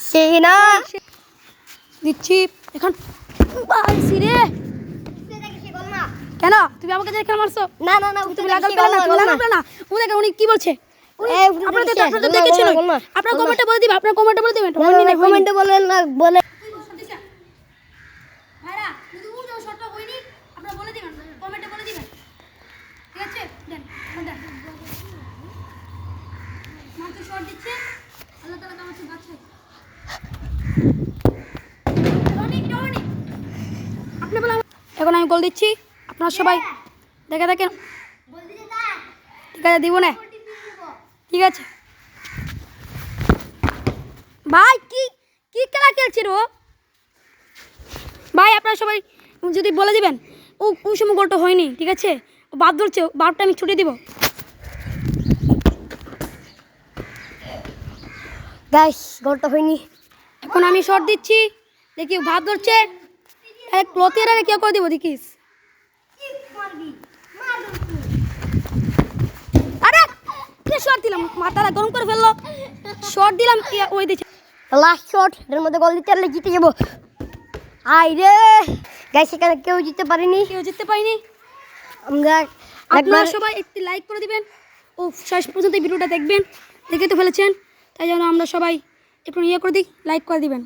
সেই না দিচ্ছি এখন বাড়ছি রে। কেন তুমি আমাকে যে কেন মারছো? না না না তুমি লাগাল পেলে না, তুমি লাগাল পেলে না। উনি দেখেন উনি কি বলছে। আপনারা দেখেছেন, আপনারা কমেন্টে বলে দিবেন, আপনারা কমেন্টে বলে দিবেন। কমেন্টে বলেন না বলে ভাইরা যদি উড় যাও শটটা হয়নি আপনারা বলে দিবেন, কমেন্টে বলে দিবেন। ঠিক আছে দেন দেন মাত্র শট দিচ্ছে আল্লাহ তাআলা কামাচ্ছে বাচ্চা রনি আপনি বলেন। এখন আমি গোল দিচ্ছি, আপনারা সবাই দেখে দেখেন। ঠিক আছে দিব না, ঠিক আছে ভাই। কি কি খেলা খেলছি রো ভাই? আপনারা সবাই যদি বলে দিবেন ওই সময় গোলটা হয়নি, ঠিক আছে? ও বাদ ধরছে, বারটা আমি ছুটে দিব। গাইস গোলটা হয়নি। এখন আমি শট দিচ্ছি, দেখি ভাত ধরছে এক ক্লথের আগে কেউ করে দিব দেখিস। আরে কে শট দিলাম, মাথাটা গরম করে ফেললো। শট দিলাম কি ওই দিচ্ছে লাস্ট শট, এর মধ্যে গোল দিতে পারলে জিতে যাবো। আই রে গাইস, এখানে কেউ জিততে পারেনি, কেউ জিততে পারিনি। আমরা আপনারা সবাই একটি লাইক করে দিবেন ও শেষ পর্যন্ত এই ভিডিওটা দেখবেন। দেখে তো ফেলেছেন, তাই জন্য আমরা সবাই একটু ইয়ে করে দিই, লাইক করে দিবেন।